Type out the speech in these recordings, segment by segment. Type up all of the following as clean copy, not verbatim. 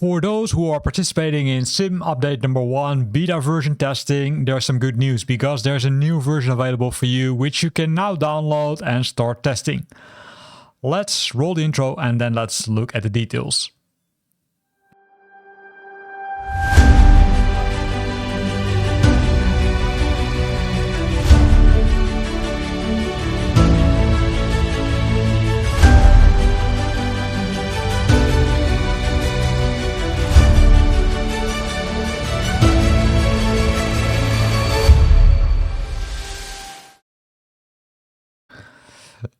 For those who are participating in Sim Update number 1 beta version testing, there's some good news because there's a new version available for you which you can now download and start testing. Let's roll the intro and then let's look at the details.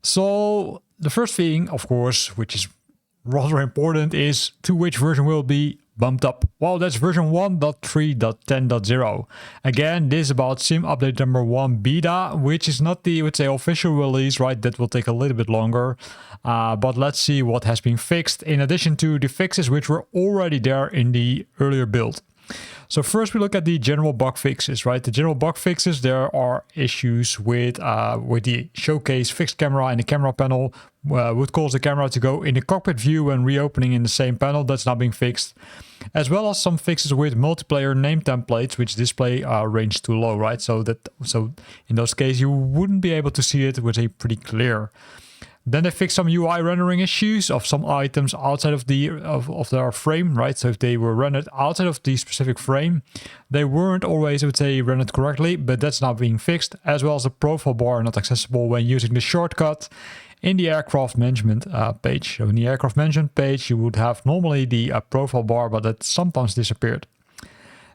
So the first thing, of course, which is rather important, is to which version will be bumped up. Well, that's version 1.3.10.0. Again, this is about Sim Update number 1 beta, which is not the, official release, right? That will take a little bit longer. But let's see what has been fixed in addition to the fixes which were already there in the earlier build. So first we look at the general bug fixes, right? The general bug fixes, there are issues with the showcase fixed camera and the camera panel would cause the camera to go in the cockpit view when reopening in the same panel. That's now being fixed. As well as some fixes with multiplayer name templates, which display range too low, right? So in those cases you wouldn't be able to see it with a pretty clear. Then they fixed some UI rendering issues of some items outside of their frame, right? So if they were rendered outside of the specific frame, they weren't always, rendered correctly, but that's now being fixed, as well as the profile bar not accessible when using the shortcut in the aircraft management page. So in the aircraft management page, you would have normally the profile bar, but that sometimes disappeared.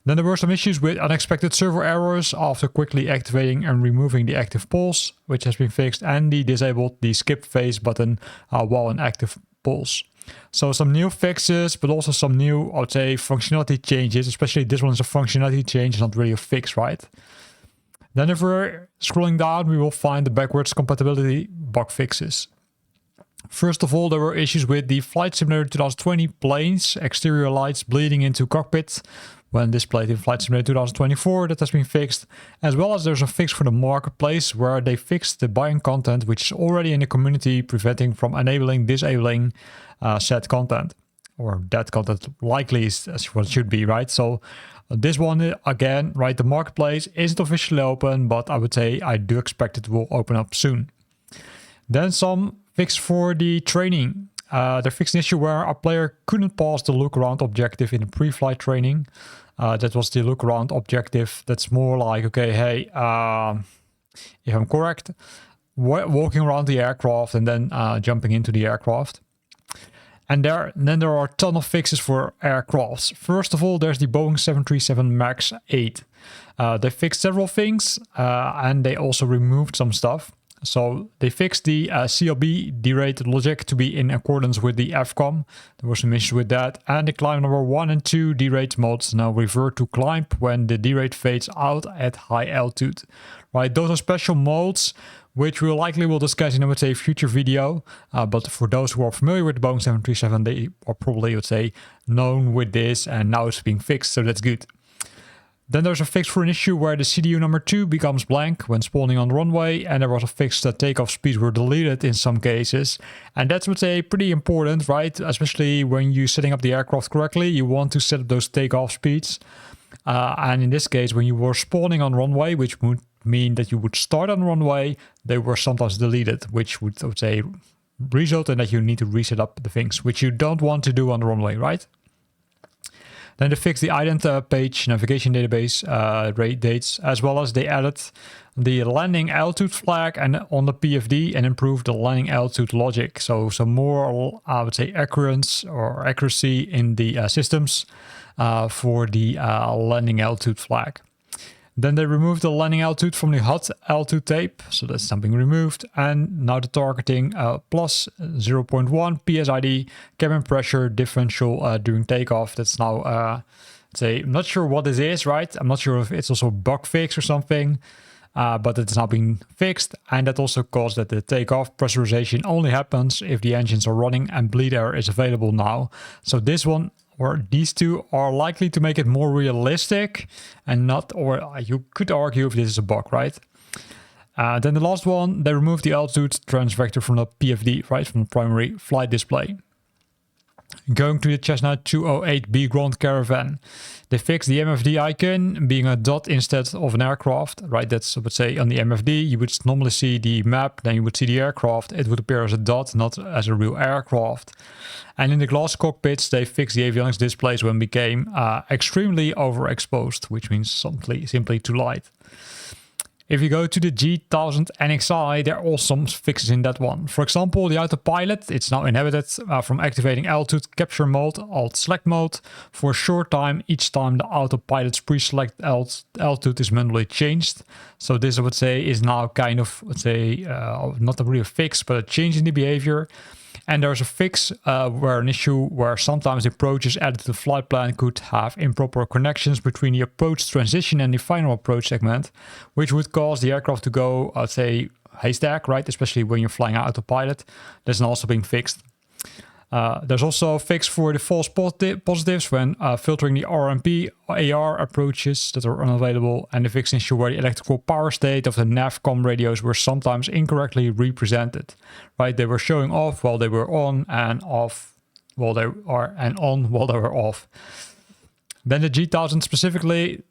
Then there were some issues with unexpected server errors after quickly activating and removing the active pulse, which has been fixed, and disabled the skip phase button while in active pulse. So some new fixes, but also some new, functionality changes, especially this one is a functionality change, not really a fix, right? Then if we're scrolling down, we will find the backwards compatibility bug fixes. First of all, there were issues with the Flight Simulator 2020 planes, exterior lights bleeding into cockpit when displayed in Flight Simulator 2024, that has been fixed, as well as there's a fix for the marketplace where they fixed the buying content which is already in the community, preventing from disabling said content, or that content likely is what it should be, right? So this one again, right, the marketplace isn't officially open, but I would say I do expect it will open up soon. Then some fix for the training. They fixed an issue where a player couldn't pass the look around objective in the pre-flight training. That was the look around objective. That's more like, okay, hey, if I'm correct, walking around the aircraft and then jumping into the aircraft. And then there are a ton of fixes for aircrafts. First of all, there's the Boeing 737 MAX 8. They fixed several things and they also removed some stuff. So they fixed the CLB derate logic to be in accordance with the FCOM. There were some issues with that. And the climb number 1 and 2 derate modes now revert to climb when the derate fades out at high altitude. Right, those are special modes which we likely will discuss in a future video. But for those who are familiar with the Boeing 737, they are probably, known with this, and now it's being fixed, so that's good. Then there's a fix for an issue where the CDU number 2 becomes blank when spawning on the runway, and there was a fix that takeoff speeds were deleted in some cases. And that's, pretty important, right? Especially when you're setting up the aircraft correctly, you want to set up those takeoff speeds. And in this case, when you were spawning on runway, which would mean that you would start on runway, they were sometimes deleted, which would, result in that you need to reset up the things, which you don't want to do on the runway, right? Then they fixed the ident page navigation database rate dates, as well as they added the landing altitude flag and on the PFD and improved the landing altitude logic. So some more, accuracy in the systems for the landing altitude flag. Then they removed the landing altitude from the hot altitude tape, so that's something removed. And now the targeting plus 0.1 PSID cabin pressure differential during takeoff. That's now, I'm not sure what this is, right? I'm not sure if it's also a bug fix or something, but it's now been fixed. And that also caused that the takeoff pressurization only happens if the engines are running and bleed air is available now. So this one, or these two, are likely to make it more realistic and not, or you could argue if this is a bug, right? Then the last one, they removed the altitude transvector from the PFD, right, from the primary flight display. Going to the Cessna 208B Grand Caravan. They fixed the MFD icon being a dot instead of an aircraft, right? That's, I would say, on the MFD, you would normally see the map, then you would see the aircraft. It would appear as a dot, not as a real aircraft. And in the glass cockpits, they fixed the avionics displays when became extremely overexposed, which means simply too light. If you go to the G1000 NXI, there are also some fixes in that one. For example, the autopilot, it's now inhibited from activating altitude capture mode, alt select mode, for a short time each time the autopilot's pre-select altitude is manually changed. So this, I would say, is now kind of, let's say, not a real fix, but a change in the behavior. And there's a fix where an issue where sometimes the approaches added to the flight plan could have improper connections between the approach transition and the final approach segment, which would cause the aircraft to go, I'd say, haystack, right? Especially when you're flying autopilot. That's also being fixed. There's also a fix for the false positives when filtering the RMP AR approaches that are unavailable, and the fix ensure where the electrical power state of the NAVCOM radios were sometimes incorrectly represented. Right, they were showing off while they were on and off while they are and on while they were off. Then the G1000 specifically,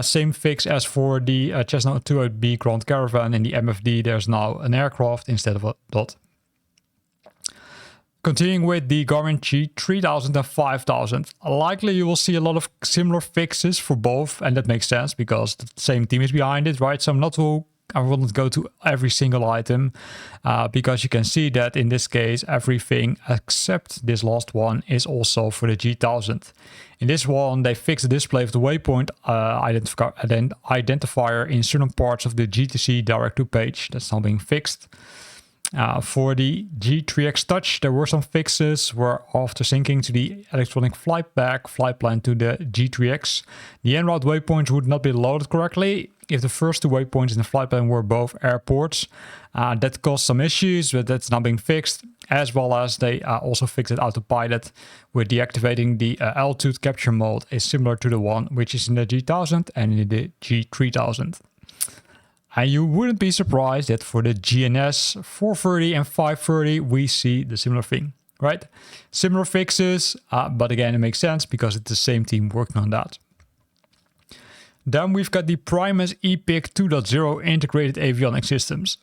same fix as for the Cessna 208B Grand Caravan. In the MFD, there's now an aircraft instead of a dot. Continuing with the Garmin G3000 and 5000, likely you will see a lot of similar fixes for both, and that makes sense because the same team is behind it, right? So I won't go to every single item because you can see that in this case, everything except this last one is also for the G1000. In this one, they fixed the display of the waypoint identifier in certain parts of the GTC Direct2 page. That's now being fixed. For the G3X Touch, there were some fixes where after syncing to the electronic flight plan to the G3X, the en route waypoints would not be loaded correctly if the first two waypoints in the flight plan were both airports. That caused some issues, but that's now being fixed, as well as they also fixed it autopilot with deactivating the altitude capture mode is similar to the one which is in the G1000 and in the G3000. And you wouldn't be surprised that for the GNS 430 and 530, we see the similar thing, right? Similar fixes, but again, it makes sense because it's the same team working on that. Then we've got the Primus EPIC 2.0 integrated avionics systems.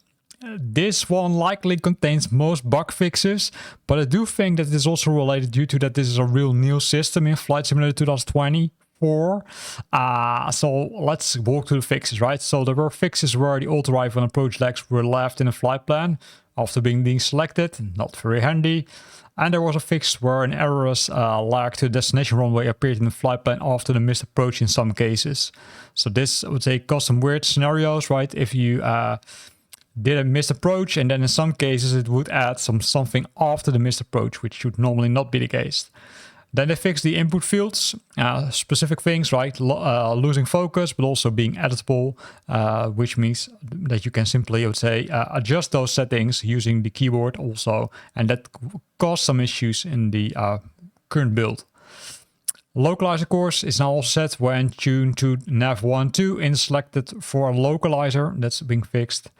This one likely contains most bug fixes, but I do think that it is also related due to that this is a real new system in Flight Simulator 2020. So let's walk through the fixes, right? So there were fixes where the auto-arrival and approach legs were left in a flight plan after being deselected, not very handy. And there was a fix where an errorless lag to the destination runway appeared in the flight plan after the missed approach in some cases. So this, I would say, caused some weird scenarios, right? If you did a missed approach, and then in some cases it would add something after the missed approach, which should normally not be the case. Then they fixed the input fields, specific things, right? Losing focus, but also being editable, which means that you can simply, I would say, adjust those settings using the keyboard also, and that caused some issues in the current build. Localizer course is now all set when tuned to nav1.2 and selected for a localizer. That's being fixed.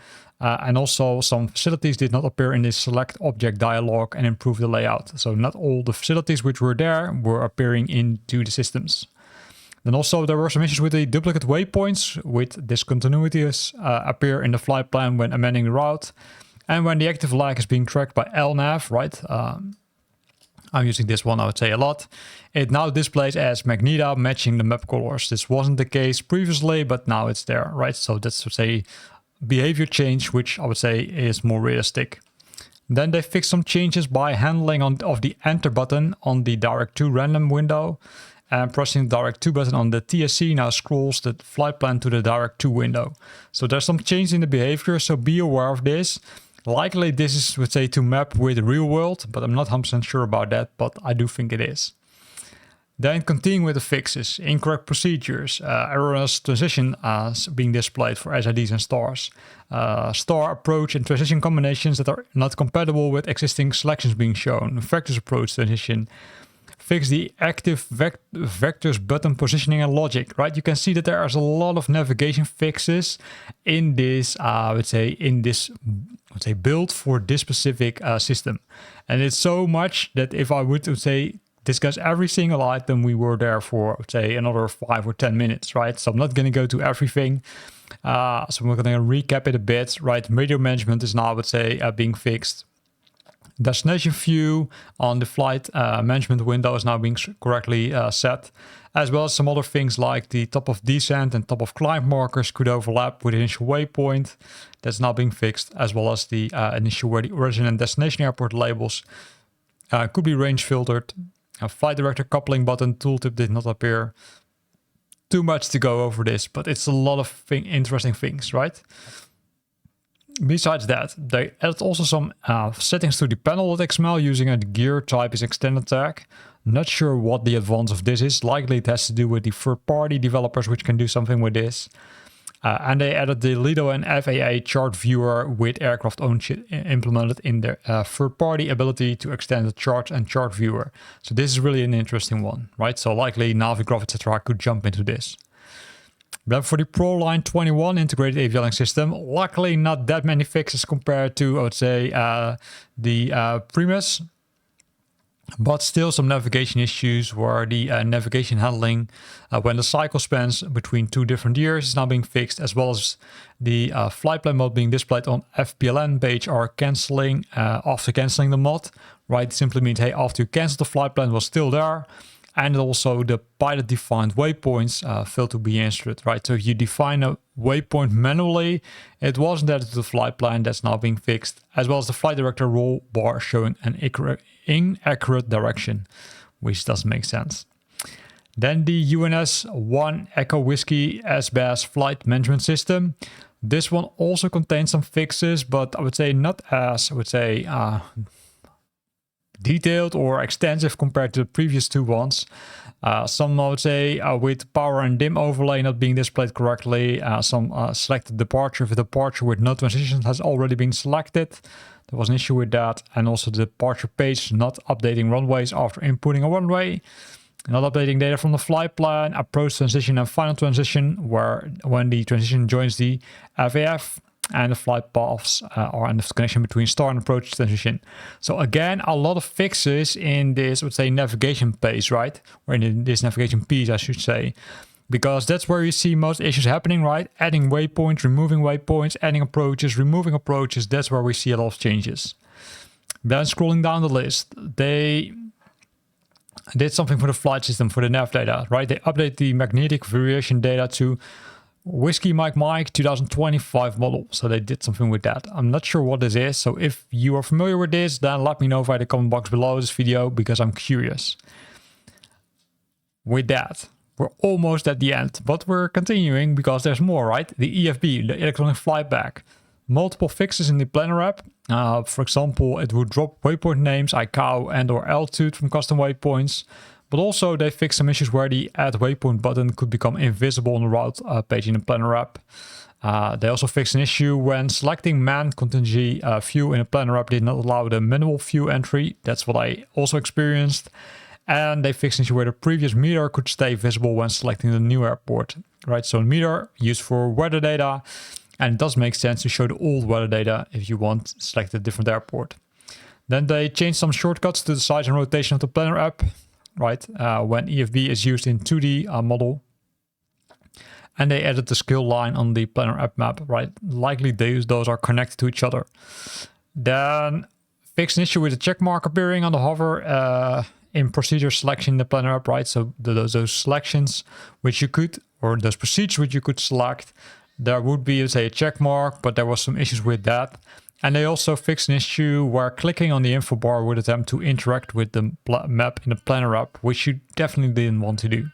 And also some facilities did not appear in the select object dialog and improve the layout. So not all the facilities which were there were appearing into the systems. Then also there were some issues with the duplicate waypoints with discontinuities appear in the flight plan when amending the route. And when the active lag is being tracked by LNAV, right? I'm using this one, I would say, a lot. It now displays as Magenta matching the map colors. This wasn't the case previously, but now it's there, right? So that's, to say, behavior change, which I would say is more realistic. Then they fixed some changes by handling of the enter button on the Direct2 random window, and pressing the Direct2 button on the TSC now scrolls the flight plan to the Direct2 window. So there's some change in the behavior, so be aware of this. Likely this is, would say, to map with the real world, but I'm not 100% sure about that, but I do think it is. Then continuing with the fixes, incorrect procedures, errorless transition being displayed for SIDs and stars, star approach and transition combinations that are not compatible with existing selections being shown, vectors approach transition, fix the active vectors button positioning and logic, right? You can see that there is a lot of navigation fixes in this, I would say, build for this specific system. And it's so much that if I would say discuss every single item, we were there for, I would say, another 5 or 10 minutes, right? So I'm not going to go to everything. So we're going to recap it a bit, right? Radio management is now, I would say, being fixed. Destination view on the flight management window is now being correctly set, as well as some other things like the top of descent and top of climb markers could overlap with the initial waypoint. That's now being fixed, as well as the initial where the origin and destination airport labels could be range filtered. A flight director coupling button tooltip did not appear. Too much to go over this, but it's a lot of interesting things, right? Besides that, they added also some settings to the panel.xml using a gear type is extended tag. Not sure what the advance of this is. Likely it has to do with the third-party developers which can do something with this. And they added the Lido and FAA chart viewer with aircraft ownership implemented in their third-party ability to extend the chart and chart viewer. So this is really an interesting one, right? So likely Navigraph, etc. could jump into this. Then for the ProLine 21 integrated avionics system, luckily not that many fixes compared to, I would say, the Primus. But still some navigation issues where the navigation handling when the cycle spans between 2 different years is now being fixed, as well as the flight plan mode being displayed on FPLN page are cancelling after cancelling the mod. Right, simply means, hey, after you cancel the flight plan was still there. And also the pilot defined waypoints failed to be inserted, right? So if you define a waypoint manually, it wasn't added to the flight plan. That's now being fixed, as well as the flight director role bar showing an inaccurate direction, which doesn't make sense. Then the UNS 1 Echo Whiskey SBAS flight management system. This one also contains some fixes, but I would say not as, detailed or extensive compared to the previous 2 ones. Some, I would say, with power and dim overlay not being displayed correctly. Some selected departure with no transitions has already been selected. There was an issue with that. And also the departure page not updating runways after inputting a runway. Not updating data from the flight plan, approach transition and final transition, where when the transition joins the FAF. And the flight paths are in the connection between start and approach transition. So again, a lot of fixes in this, I would say, navigation page, right? Or in this navigation piece, I should say. Because that's where you see most issues happening, right? Adding waypoints, removing waypoints, adding approaches, removing approaches. That's where we see a lot of changes. Then scrolling down the list, they did something for the flight system, for the nav data, right? They update the magnetic variation data to Whiskey Mike Mike 2025 model. So they did something with that. I'm not sure what this is. So if you are familiar with this, then let me know via the comment box below this video, because I'm curious. With that, we're almost at the end, but we're continuing because there's more, right? The EFB, the electronic flight bag. Multiple fixes in the planner app. For example, it would drop waypoint names, ICAO and or altitude from custom waypoints. But also they fixed some issues where the add waypoint button could become invisible on the route page in the planner app. They also fixed an issue when selecting man contingency view in the planner app did not allow the minimal view entry. That's what I also experienced. And they fixed an issue where the previous meter could stay visible when selecting the new airport. Right, so a meter used for weather data. And it does make sense to show the old weather data if you want to select a different airport. Then they changed some shortcuts to the size and rotation of the planner app. Right, when EFB is used in 2D model. And they added the skill line on the planner app map, right? Likely those are connected to each other. Then fixed an issue with the check mark appearing on the hover in procedure selection in the planner app, right? So those selections which you could, or those procedures which you could select, there would be, say, a check mark, but there was some issues with that. And they also fixed an issue where clicking on the info bar would attempt to interact with the map in the planner app, which you definitely didn't want to do.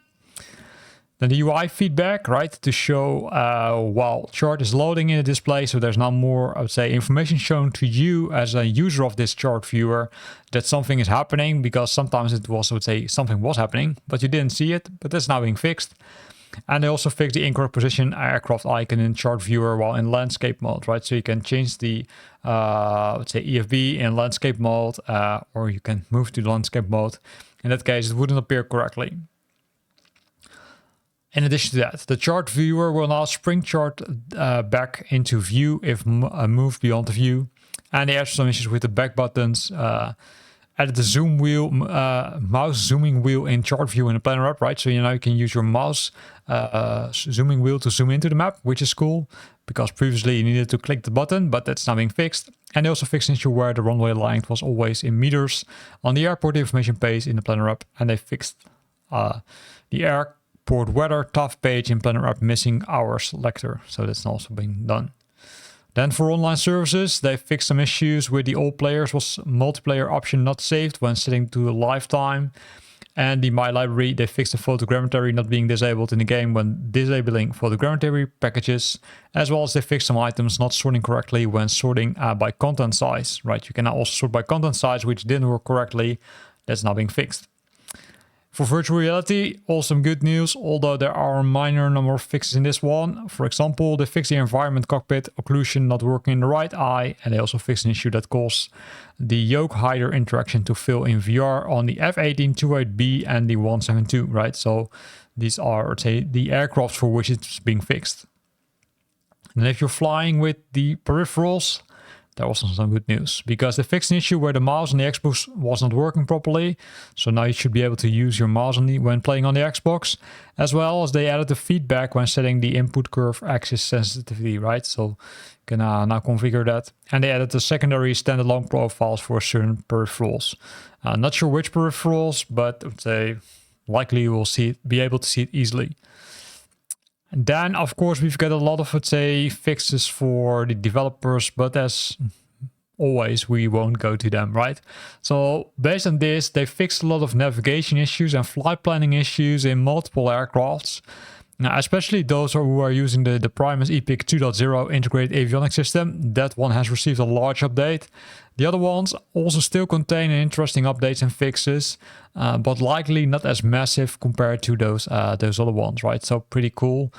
Then the UI feedback, right, to show while chart is loading in the display, so there's now more, I would say, information shown to you as a user of this chart viewer that something is happening, because sometimes it was, I would say, something was happening, but you didn't see it, but that's now being fixed. And they also fixed the incorrect position aircraft icon in chart viewer while in landscape mode, right? So you can change the, let's say, EFB in landscape mode, or you can move to landscape mode. In that case, it wouldn't appear correctly. In addition to that, the chart viewer will now spring chart back into view if moved beyond the view. And they have some issues with the back buttons. added the zoom wheel, mouse zooming wheel in chart view in the planner app, right? So you can use your mouse zooming wheel to zoom into the map, which is cool because previously you needed to click the button, but that's now being fixed. And they also fixed an issue where the runway length was always in meters on the airport information page in the planner app, and they fixed the airport weather tough page in planner app missing hour selector. So that's also been done. Then for online services, they fixed some issues with the all players was multiplayer option not saved when setting to lifetime. And the My Library, they fixed the photogrammetry not being disabled in the game when disabling photogrammetry packages, as well as they fixed some items not sorting correctly when sorting by content size, right? You can now also sort by content size, which didn't work correctly. That's now being fixed. For virtual reality, also good news, although there are a minor number of fixes in this one. For example, they fixed the environment cockpit occlusion not working in the right eye, and they also fixed an issue that caused the yoke hider interaction to fail in VR on the F-1828B and the 172, right? So these are, let's say, the aircraft for which it's being fixed. And if you're flying with the peripherals, there was some good news because they fixed an issue where the mouse on the Xbox was not working properly. So now you should be able to use your mouse when playing on the Xbox, as well as they added the feedback when setting the input curve axis sensitivity, right? So you can now configure that. And they added the secondary standalone profiles for certain peripherals. Not sure which peripherals, but I would say likely you will be able to see it easily. And then, of course, we've got a lot of, let's say, fixes for the developers, but as always, we won't go to them, right? So based on this, they fixed a lot of navigation issues and flight planning issues in multiple aircrafts, now, especially those who are using the Primus EPIC 2.0 integrated avionics system. That one has received a large update. The other ones also still contain interesting updates and fixes, but likely not as massive compared to those other ones, right? So pretty cool.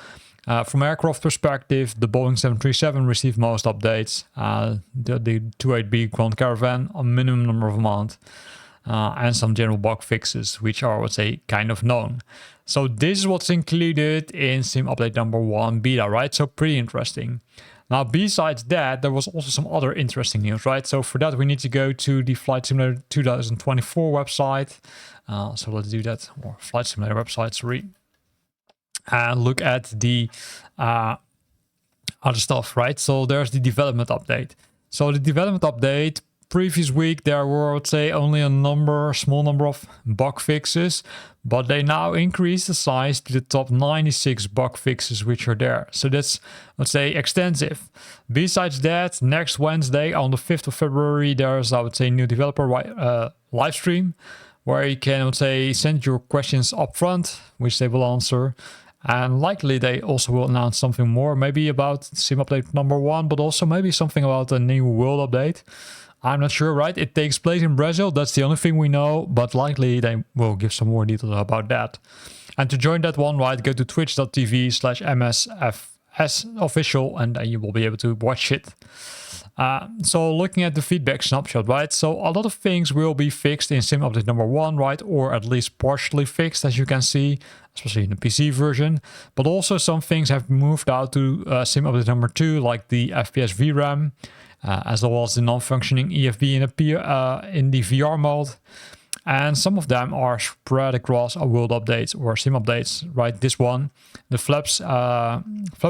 From aircraft perspective, the Boeing 737 received most updates. The 28B Grand Caravan, a minimum number of amount, and some general bug fixes, which are, let's say, kind of known. So this is what's included in Sim Update number 1 beta, right? So pretty interesting. Now, besides that, there was also some other interesting news, right? So for that, we need to go to the Flight Simulator 2024 website. So let's do that, or Flight Simulator website, sorry. And look at the other stuff, right? So there's the development update. So the development update, previous week there were, let's say, only a small number of bug fixes, but they now increase the size to the top 96 bug fixes which are there. So that's, let's say, extensive. Besides that, next Wednesday on the 5th of February, there's, I would say, new developer live stream where you can, let's say, send your questions up front, which they will answer. And likely they also will announce something more, maybe about Sim Update number 1, but also maybe something about a new world update. I'm not sure, right? It takes place in Brazil. That's the only thing we know, but likely they will give some more details about that. And to join that one, right, go to twitch.tv/MSFS official, and then you will be able to watch it. So looking at the feedback snapshot, right? So a lot of things will be fixed in Sim Update number 1, right? Or at least partially fixed, as you can see, especially in the PC version. But also some things have moved out to Sim Update number 2, like the FPS VRAM, as well as the non-functioning EFB in the VR mode. And some of them are spread across a world updates or sim updates, right? This one, the flap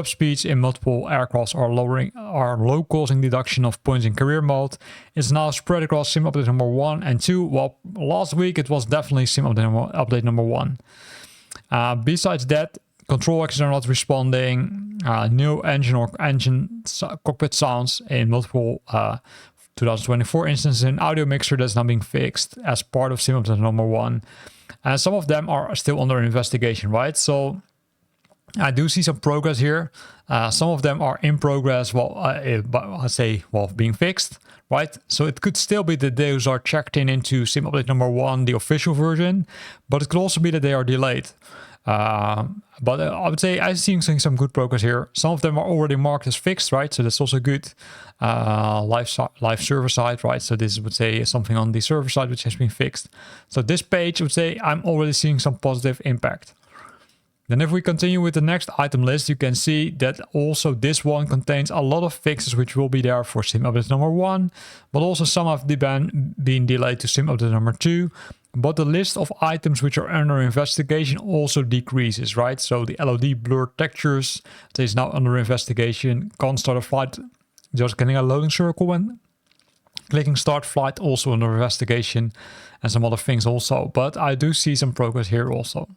speeds in multiple aircrafts are low, causing deduction of points in career mode. It's now spread across sim update number 1 and 2. Well, last week it was definitely sim update number 1. Besides that, control axes are not responding. No engine cockpit sounds in multiple 2024 instances in audio mixer that's now being fixed as part of Sim Update number 1. And some of them are still under investigation, right? So I do see some progress here. Some of them are in progress, being fixed, right? So it could still be that those are checked into Sim Update number 1, the official version, but it could also be that they are delayed. But I would say I'm seeing some good progress here. Some of them are already marked as fixed, right? So that's also good. Live server side, right? So this would say something on the server side which has been fixed. So this page would say I'm already seeing some positive impact. Then if we continue with the next item list, you can see that also this one contains a lot of fixes which will be there for sim update number 1, but also some have been delayed to sim update number 2. But the list of items which are under investigation also decreases, right? So the LOD blur textures is now under investigation. Can't start a flight, just getting a loading circle when clicking start flight, also under investigation, and some other things also. But I do see some progress here also.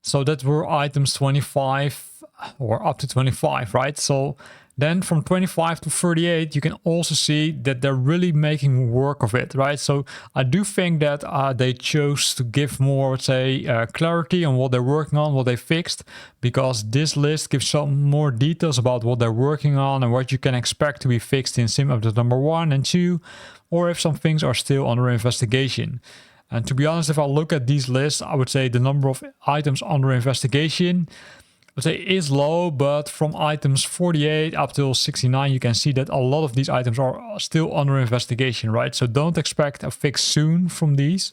So that were items 25 or up to 25, right? So then from 25 to 38, you can also see that they're really making work of it, right? So I do think that they chose to give more, let's say, clarity on what they're working on, what they fixed, because this list gives some more details about what they're working on and what you can expect to be fixed in sim update number 1 and 2, or if some things are still under investigation. And to be honest, if I look at these lists, I would say the number of items under investigation, I would say is low, but from items 48 up till 69, you can see that a lot of these items are still under investigation, right? So don't expect a fix soon from these.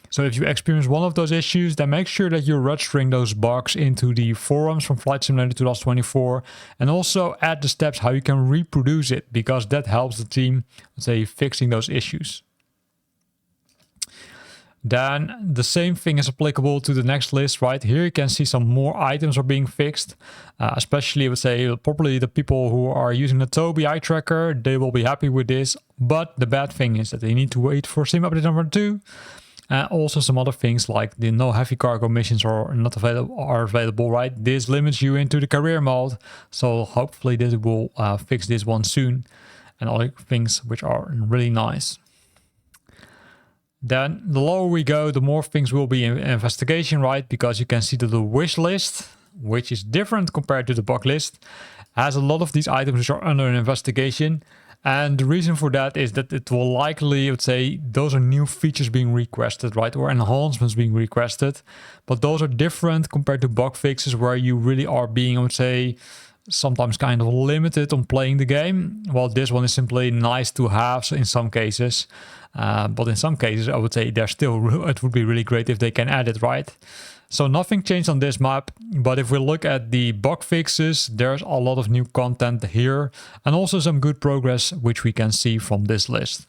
So if you experience one of those issues, then make sure that you're registering those bugs into the forums from Flight Simulator 2024, and also add the steps how you can reproduce it, because that helps the team, let's say, fixing those issues. Then the same thing is applicable to the next list, right? Here you can see some more items are being fixed, especially I would say probably the people who are using the Tobii eye tracker, they will be happy with this. But the bad thing is that they need to wait for sim update number 2. Also some other things like the no heavy cargo missions are not available, right? This limits you into the career mode. So hopefully this will fix this one soon, and other things which are really nice. Then the lower we go, the more things will be in investigation, right? Because you can see that the wish list, which is different compared to the bug list, has a lot of these items which are under investigation. And the reason for that is that it will likely, I would say, those are new features being requested, right? Or enhancements being requested. But those are different compared to bug fixes where you really are being, I would say, sometimes kind of limited on playing the game. Well, this one is simply nice to have in some cases. But in some cases, I would say it would be really great if they can add it, right? So nothing changed on this map, but if we look at the bug fixes, there's a lot of new content here and also some good progress, which we can see from this list.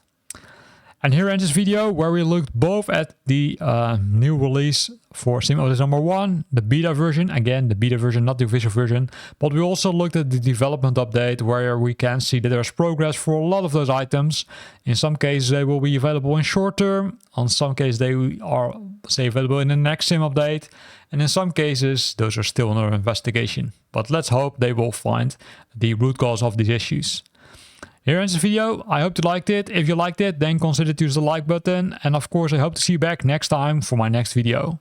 And here ends this video where we looked both at the new release for sim update number 1, the beta version, again the beta version, not the official version, but we also looked at the development update where we can see that there's progress for a lot of those items. In some cases they will be available in short term, on some cases they are, say, available in the next sim update, and in some cases those are still under investigation. But let's hope they will find the root cause of these issues. Here ends the video. I hope you liked it. If you liked it, then consider to use the like button. And of course, I hope to see you back next time for my next video.